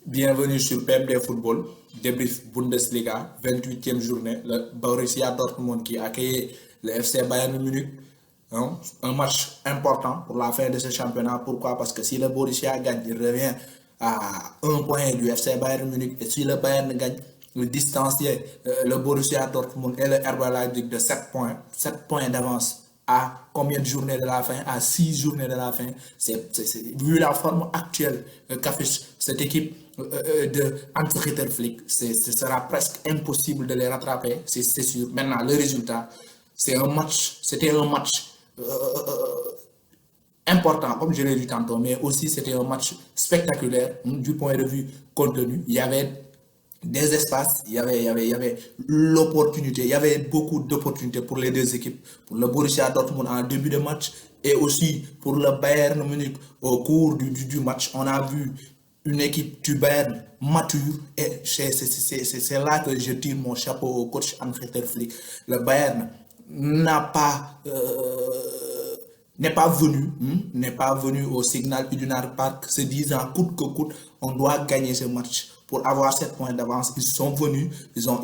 Bienvenue sur PMD Football, débrief Bundesliga, 28e journée. Le Borussia Dortmund qui accueille le FC Bayern Munich. Hein, un match important pour la fin de ce championnat. Pourquoi? Parce que si le Borussia gagne, il revient à un point du FC Bayern Munich. Et si le Bayern gagne, le distancier, le Borussia Dortmund et le RB Leipzig de 7 points. 7 points d'avance. À combien de journées de la fin? À 6 journées de la fin. Vu la forme actuelle qu'affiche cette équipe de Hans-Dieter Flick, ce sera presque impossible de les rattraper, c'est sûr. Maintenant, le résultat, c'était un match important, comme je l'ai dit tantôt, mais aussi c'était un match spectaculaire du point de vue contenu. Il y avait des espaces, il y avait l'opportunité, il y avait beaucoup d'opportunités pour les deux équipes, pour le Borussia Dortmund en début de match et aussi pour le Bayern Munich au cours du match. On a vu une équipe du Bayern mature et c'est là que je tire mon chapeau au coach Hans-Dieter Flick. Le Bayern n'est pas venu au Signal Iduna Park se disant coûte que coûte, on doit gagner ce match pour avoir 7 points d'avance. Ils sont venus, ils ont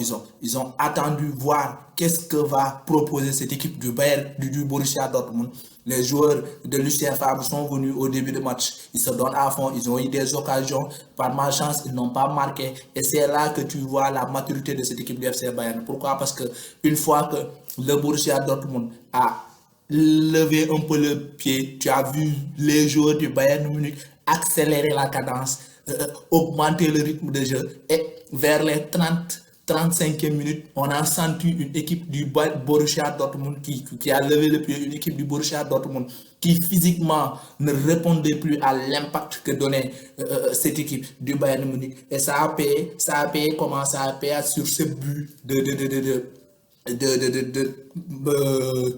attendu voir qu'est-ce que va proposer cette équipe du Bayern, du Borussia Dortmund. Les joueurs de Lucien Favre sont venus au début du match, ils se donnent à fond, ils ont eu des occasions, par malchance ils n'ont pas marqué et c'est là que tu vois la maturité de cette équipe du FC Bayern. Pourquoi? Parce que une fois que le Borussia Dortmund a levé un peu le pied, tu as vu les joueurs du Bayern Munich accélérer la cadence, augmenter le rythme de jeu et vers les 35e minutes, on a senti une équipe du Borussia Dortmund qui a levé le pied, une équipe du Borussia Dortmund qui physiquement ne répondait plus à l'impact que donnait cette équipe du Bayern Munich. Et ça a payé comment ça a payé sur ce but de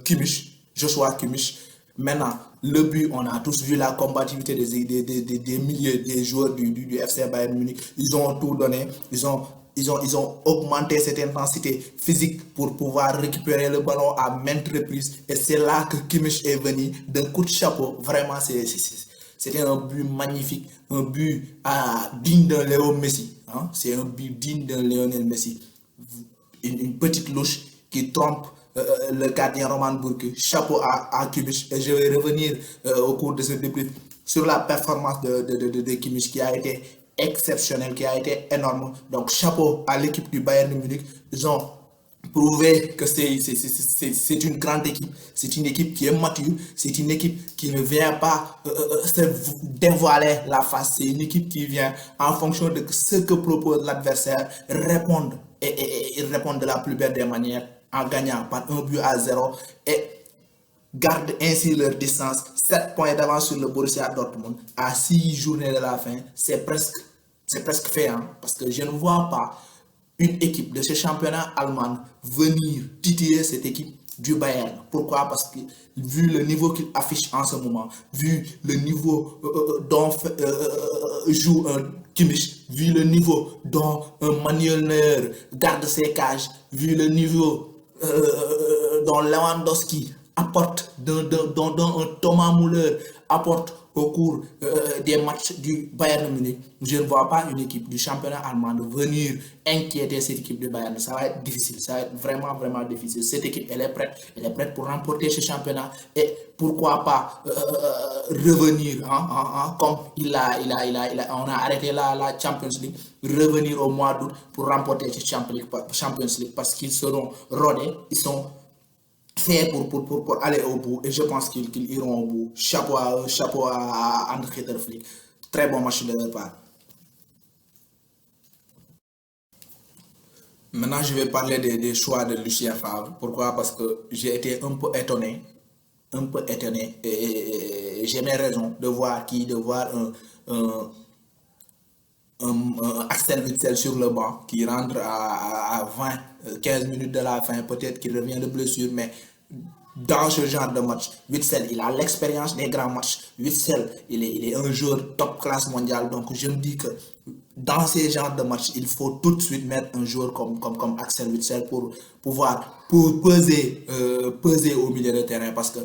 Kimmich, Joshua Kimmich. Maintenant, le but, on a tous vu la combativité des milieux des joueurs du FC Bayern Munich. Ils ont tout donné, ils ont augmenté cette intensité physique pour pouvoir récupérer le ballon à maintes reprises. Et c'est là que Kimmich est venu d'un coup de chapeau. Vraiment, c'était un but magnifique, un but digne d'un Léo Messi. Hein? C'est un but digne d'un Lionel Messi. Une petite louche qui trompe le gardien Roman Burki. Chapeau à Kimmich. Et je vais revenir au cours de ce débrief sur la performance de Kimmich qui a été exceptionnelle, qui a été énorme. Donc chapeau à l'équipe du Bayern Munich. Ils ont prouvé que c'est une grande équipe, c'est une équipe qui est mature, c'est une équipe qui ne vient pas se dévoiler la face, c'est une équipe qui vient en fonction de ce que propose l'adversaire, répondre et répondre de la plus belle des manières en gagnant par 1-0 et gardent ainsi leur distance. 7 points d'avance sur le Borussia Dortmund à 6 journées de la fin, c'est presque fait, hein, parce que je ne vois pas une équipe de ce championnat allemand venir titiller cette équipe du Bayern. Pourquoi? Parce que vu le niveau qu'il affiche en ce moment, vu le niveau dont joue un Kimmich, vu le niveau dont un Manuel Neuer garde ses cages, vu le niveau dont Lewandowski apporte, dont un Thomas Müller apporte au cours des matchs du Bayern Munich, je ne vois pas une équipe du championnat allemand venir inquiéter cette équipe du Bayern. Ça va être difficile, ça va être vraiment, vraiment difficile. Cette équipe, elle est prête pour remporter ce championnat et pourquoi pas revenir, comme on a arrêté la Champions League, revenir au mois d'août pour remporter cette Champions League parce qu'ils seront rodés, ils sont fait pour aller au bout et je pense qu'ils iront au bout. Chapeau à Hans-Dieter Flick. Très bon match de leur part. Maintenant, je vais parler des choix de Lucien Favre. Pourquoi? Parce que j'ai été un peu étonné et j'ai mes raisons de voir un Axel Witsel sur le banc qui rentre à 15 minutes de la fin, peut-être qu'il revient de blessure, mais dans ce genre de match, Witsel, il a l'expérience des grands matchs. Witsel, il est un joueur top classe mondiale, donc je me dis que dans ces genres de matchs, il faut tout de suite mettre un joueur comme Axel Witsel pour peser au milieu de terrain, parce que,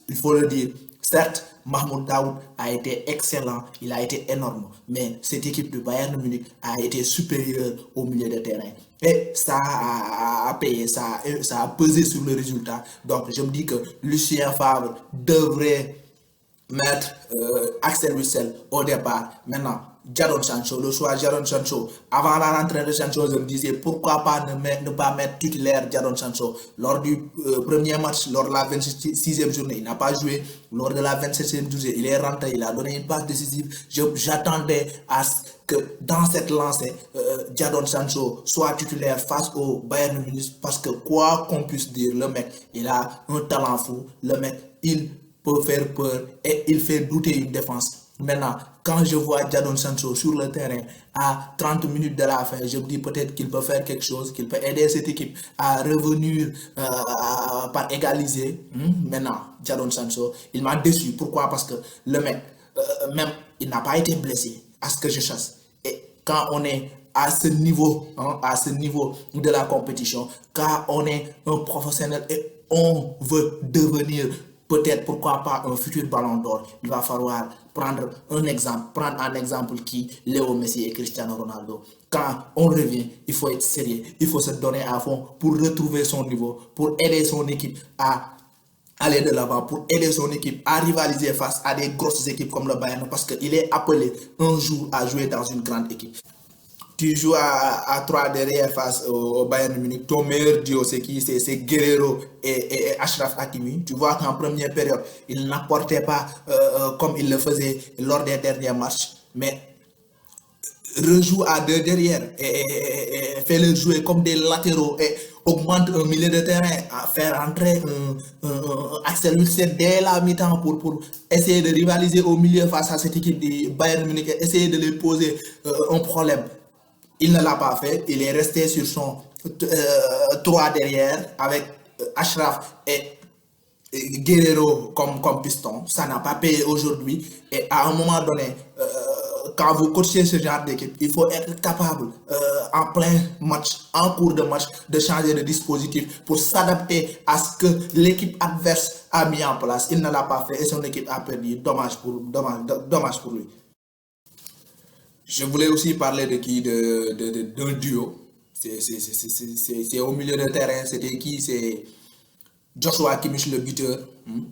il faut le dire, certes, Mahmoud Daoud a été excellent, il a été énorme. Mais cette équipe de Bayern Munich a été supérieure au milieu de terrain. Et ça a payé, ça a pesé sur le résultat. Donc je me dis que Lucien Favre devrait mettre Axel Witsel au départ. Maintenant, Jadon Sancho, le choix Jadon Sancho. Avant la rentrée de Sancho, je me disais pourquoi pas ne pas mettre titulaire Jadon Sancho. Lors du premier match, lors de la 26e journée, il n'a pas joué. Lors de la 27e journée, il est rentré, il a donné une passe décisive. J'attendais à ce que dans cette lancée, Jadon Sancho soit titulaire face au Bayern Munich parce que quoi qu'on puisse dire, le mec, il a un talent fou. Le mec, il peut faire peur et il fait douter une défense. Maintenant, quand je vois Jadon Sancho sur le terrain à 30 minutes de la fin, je me dis peut-être qu'il peut faire quelque chose, qu'il peut aider cette équipe à revenir par égaliser. Maintenant, Jadon Sancho, il m'a déçu. Pourquoi? Parce que le mec, même, il n'a pas été blessé à ce que je chasse. Et quand on est à ce niveau de la compétition, quand on est un professionnel et on veut devenir peut-être, pourquoi pas, un futur ballon d'or, il va falloir prendre un exemple qui, Léo Messi et Cristiano Ronaldo. Quand on revient, il faut être sérieux, il faut se donner à fond pour retrouver son niveau, pour aider son équipe à aller de l'avant, pour aider son équipe à rivaliser face à des grosses équipes comme le Bayern, parce qu'il est appelé un jour à jouer dans une grande équipe. Tu joues à 3 derrière face au Bayern Munich. Ton meilleur duo, c'est qui? C'est Guerrero et Achraf Hakimi. Tu vois qu'en première période, il n'apportait pas comme il le faisait lors des derniers matchs. Mais rejoue à 2 derrière et fais-le jouer comme des latéraux et augmente un milieu de terrain, à faire entrer un Axel Witsel dès la mi-temps pour essayer de rivaliser au milieu face à cette équipe du Bayern Munich et essayer de lui poser un problème. Il ne l'a pas fait, il est resté sur son 3 derrière avec Achraf et Guerrero comme piston. Ça n'a pas payé aujourd'hui et à un moment donné, quand vous coachez ce genre d'équipe, il faut être capable en plein match, en cours de match, de changer de dispositif pour s'adapter à ce que l'équipe adverse a mis en place. Il ne l'a pas fait et son équipe a perdu. Dommage pour lui. Je voulais aussi parler d'un duo. C'est au milieu de terrain. C'était qui? C'est Joshua Kimmich, le buteur,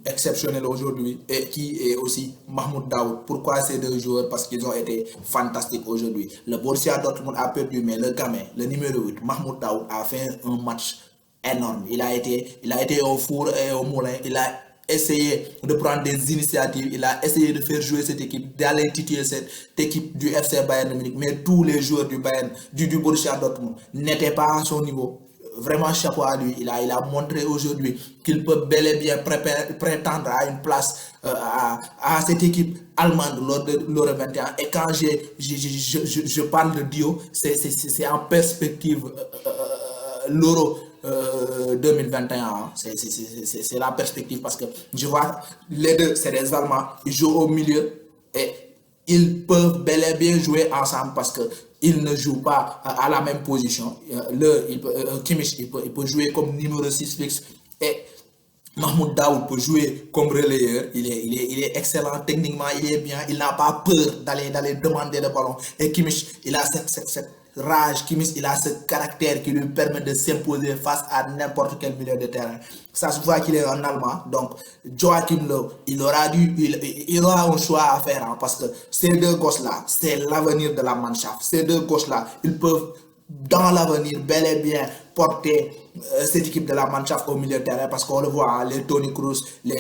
exceptionnel aujourd'hui, et qui est aussi Mahmoud Daoud. Pourquoi ces deux joueurs? Parce qu'ils ont été fantastiques aujourd'hui. Le Borussia Dortmund a perdu, mais le gamin, le numéro 8, Mahmoud Daoud, a fait un match énorme. Il a été au four et au moulin. Il a essayé de prendre des initiatives, il a essayé de faire jouer cette équipe, d'aller titiller cette équipe du FC Bayern Munich, mais tous les joueurs du Borussia Dortmund n'étaient pas à son niveau. Vraiment chapeau à lui, il a montré aujourd'hui qu'il peut bel et bien prétendre à une place à cette équipe allemande lors de l'Euro 21. Et quand je parle de duo, c'est en perspective l'Euro 2021, c'est la perspective parce que je vois les deux, c'est des Allemands, ils jouent au milieu et ils peuvent bel et bien jouer ensemble parce que ils ne jouent pas à la même position. Kimmich, il peut jouer comme numéro 6 fixe et Mahmoud Daoud peut jouer comme relayeur. Il est excellent techniquement, il est bien, il n'a pas peur d'aller demander le ballon. Et Kimmich, il a cette rage, Kimmich, il a ce caractère qui lui permet de s'imposer face à n'importe quel milieu de terrain. Ça se voit qu'il est un Allemand. Donc, Joachim Löw, il aura un choix à faire parce que ces deux gosses-là, c'est l'avenir de la Mannschaft. Ces deux gosses-là, ils peuvent dans l'avenir bel et bien porter cette équipe de la Mannschaft au milieu de terrain parce qu'on le voit, les Toni Kroos, les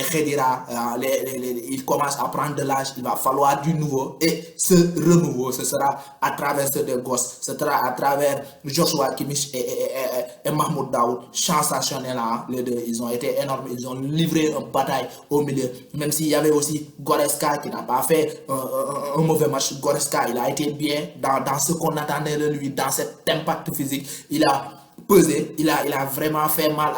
Khedira, ils commencent à prendre de l'âge, il va falloir du nouveau et ce renouveau, ce sera à travers ces deux gosses, ce sera à travers Joshua Kimmich et Mahmoud Daoud, sensationnel, les deux, ils ont été énormes, ils ont livré une bataille au milieu, même s'il y avait aussi Goretzka qui n'a pas fait un mauvais match. Goretzka, il a été bien dans ce qu'on attendait de lui, dans cet impact physique, il a pesé, il a vraiment fait mal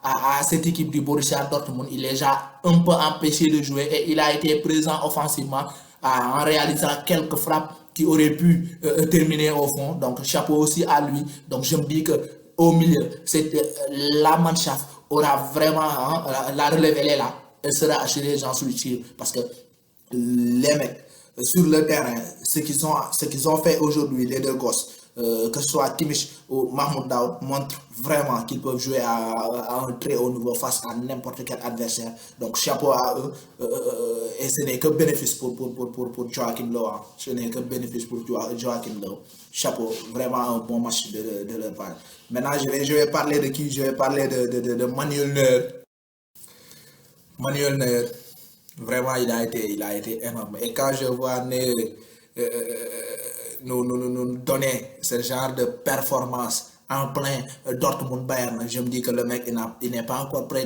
à cette équipe du Borussia Dortmund. Il les a un peu empêché de jouer et il a été présent offensivement en réalisant quelques frappes qui auraient pu terminer au fond. Donc chapeau aussi à lui. Donc je me dis que au milieu, la Mannschaft aura vraiment la relève, elle est là. elle sera assurée, j'en suis sûr, parce que les mecs sur le terrain, ce qu'ils ont fait aujourd'hui, les deux gosses, que ce soit Kimmich ou Mahmoud Daoud, montrent vraiment qu'ils peuvent jouer à un très haut niveau face à n'importe quel adversaire. Donc chapeau à eux. Et ce n'est que bénéfice pour Joachim Low. Hein. Ce n'est que bénéfice pour Joachim Low. Chapeau, vraiment un bon match de leur part. Maintenant, je vais parler de qui? Je vais parler de Manuel Neuer. Manuel Neuer, vraiment, il a été énorme. Et quand je vois Neuer nous donner ce genre de performance en plein Dortmund Bayern, je me dis que le mec, il n'est pas encore prêt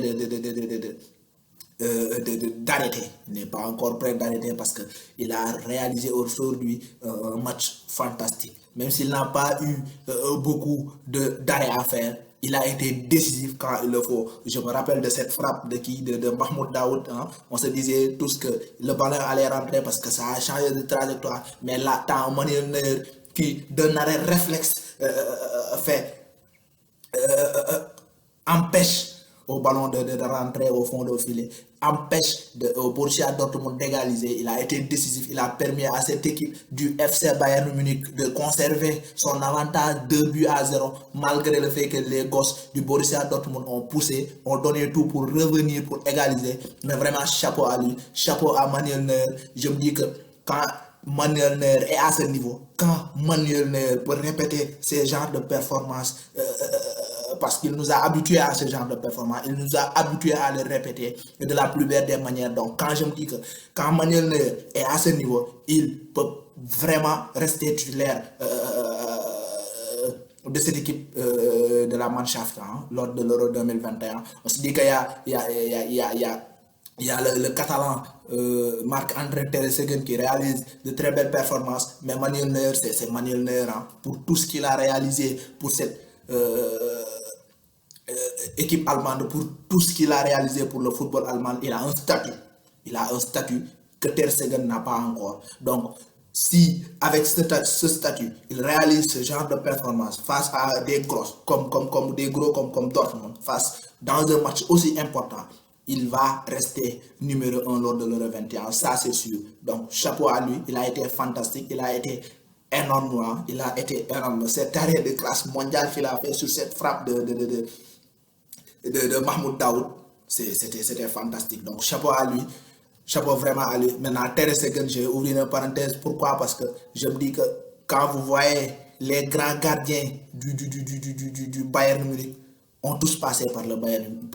d'arrêter. Il n'est pas encore prêt d'arrêter parce qu'il a réalisé aujourd'hui un match fantastique. Même s'il n'a pas eu beaucoup d'arrêts à faire, il a été décisif quand il le faut. Je me rappelle de cette frappe de Mahmoud Daoud. Hein. On se disait tous que le ballon allait rentrer parce que ça a changé de trajectoire. Mais là, tu as un Manuel Neuer qui, d'un arrêt réflexe, empêche au ballon de rentrer au fond du filet, empêche au Borussia Dortmund d'égaliser. Il a été décisif, il a permis à cette équipe du FC Bayern Munich de conserver son avantage 2-0, malgré le fait que les gosses du Borussia Dortmund ont poussé, ont donné tout pour revenir, pour égaliser. Mais vraiment, chapeau à lui, chapeau à Manuel Neuer. Je me dis que quand Manuel Neuer est à ce niveau, quand Manuel Neuer peut répéter ces genres de performances, parce qu'il nous a habitués à ce genre de performance, il nous a habitués à le répéter de la plus belle des manières. Donc quand je me dis que quand Manuel Neuer est à ce niveau, il peut vraiment rester titulaire de cette équipe de la Mannschaft lors de l'Euro 2021. On se dit qu'il y a le Catalan Marc-André Ter Stegen qui réalise de très belles performances, mais Manuel Neuer, c'est Manuel Neuer pour tout ce qu'il a réalisé pour cette équipe allemande, pour tout ce qu'il a réalisé pour le football allemand. Il a un statut. Il a un statut que Ter Stegen n'a pas encore. Donc, si avec ce statut, il réalise ce genre de performance face à des grosses, comme Dortmund, dans un match aussi important, il va rester numéro 1 lors de l'Euro 21. Ça, c'est sûr. Donc, chapeau à lui. Il a été fantastique. Il a été énorme. Il a été énorme. Cet arrêt de classe mondiale qu'il a fait sur cette frappe de Mahmoud Daoud, c'était fantastique. Donc, chapeau à lui. Chapeau vraiment à lui. Maintenant, Ter Stegen, j'ai ouvert une parenthèse. Pourquoi? Parce que je me dis que quand vous voyez les grands gardiens du Bayern Munich, ont tous passé par le Bayern.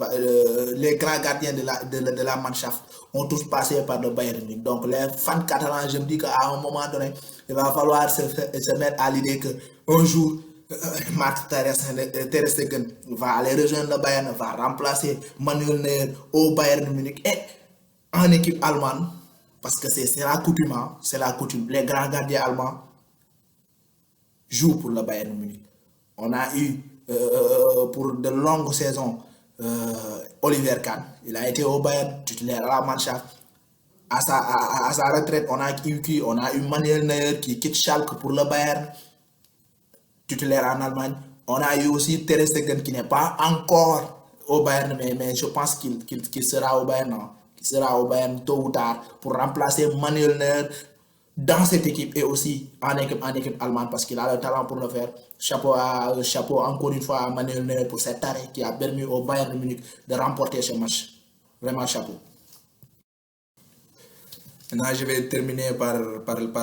Les grands gardiens de la Mannschaft ont tous passé par le Bayern Munich. Donc, les fans catalans, je me dis qu'à un moment donné, il va falloir se mettre à l'idée qu'un jour, Marc Ter Stegen va aller rejoindre le Bayern, va remplacer Manuel Neuer au Bayern Munich et en équipe allemande, parce que c'est la coutume, c'est la coutume. Les grands gardiens allemands jouent pour le Bayern Munich. On a eu pour de longues saisons Oliver Kahn. Il a été au Bayern, titulaire à la Mannschaft. À sa retraite, on a eu Manuel Neuer qui quitte Schalke pour le Bayern, titulaire en Allemagne. On a eu aussi Ter Stegen qui n'est pas encore au Bayern, mais je pense qu'il sera au Bayern. Non? Qui sera au Bayern tôt ou tard pour remplacer Manuel Neuer dans cette équipe et aussi en équipe allemande parce qu'il a le talent pour le faire. Chapeau encore une fois à Manuel Neuer pour cet arrêt qui a permis au Bayern Munich de remporter ce match. Vraiment chapeau. Maintenant, je vais terminer par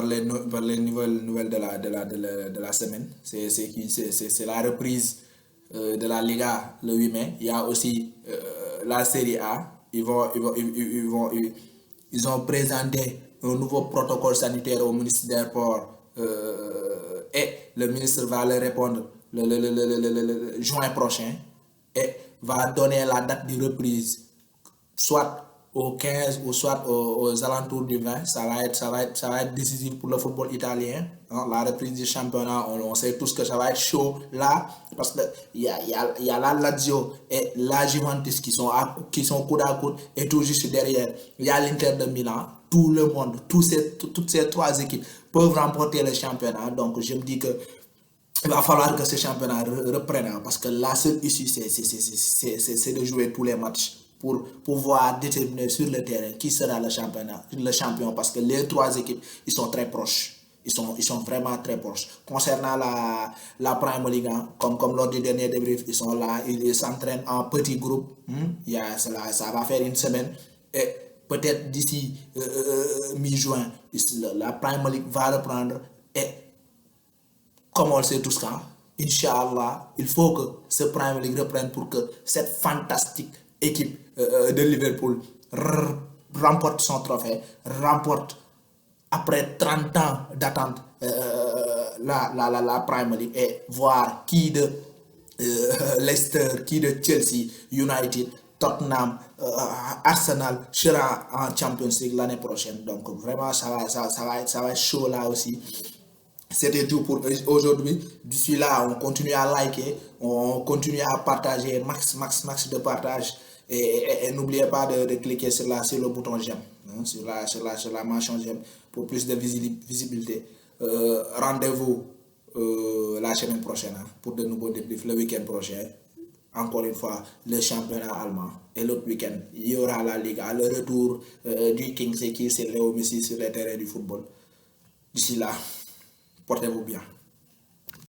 les nouvelles de la semaine. C'est la reprise de la Liga le 8 mai. Il y a aussi la Série A. Ils ont présenté un nouveau protocole sanitaire au ministre des Sports et le ministre va le répondre le juin prochain et va donner la date de reprise soit au 15 ou soit aux alentours du 20. Ça va être décisif pour le football italien. La reprise du championnat, on sait tous que ça va être chaud là parce qu'il y a la Lazio et la Juventus qui sont coude à coude et tout juste derrière, il y a l'Inter de Milan. Tout le monde, toutes ces trois équipes peuvent remporter le championnat. Donc je me dis que il va falloir que ce championnat reprenne parce que la seule issue c'est de jouer tous les matchs. pour pouvoir déterminer sur le terrain qui sera le champion, parce que les trois équipes, ils sont très proches. Ils sont vraiment très proches. Concernant la Premier League, hein, comme lors du dernier débrief, ils sont là, ils s'entraînent en petits groupes. Ça va faire une semaine. Et peut-être d'ici mi-juin, la Premier League va reprendre. Et comme on le sait tous, quand, Inch'Allah, il faut que ce Premier League reprenne pour que cette fantastique équipe de Liverpool remporte son trophée, remporte après 30 ans d'attente la Premier League, et voir qui de Leicester, qui de Chelsea, United, Tottenham, Arsenal sera en Champions League l'année prochaine. Donc vraiment, ça va être chaud là aussi. C'était tout pour aujourd'hui. D'ici là, on continue à liker, on continue à partager, max de partage. Et n'oubliez pas de cliquer sur le bouton j'aime, hein, sur la mention j'aime pour plus de visibilité. Rendez-vous la semaine prochaine, hein, pour de nouveaux débriefs le week-end prochain. Encore une fois, le championnat allemand. Et l'autre week-end, il y aura la Liga, le retour du King, c'est qui, c'est Léo Messi sur les terrains du football. D'ici là, portez-vous bien.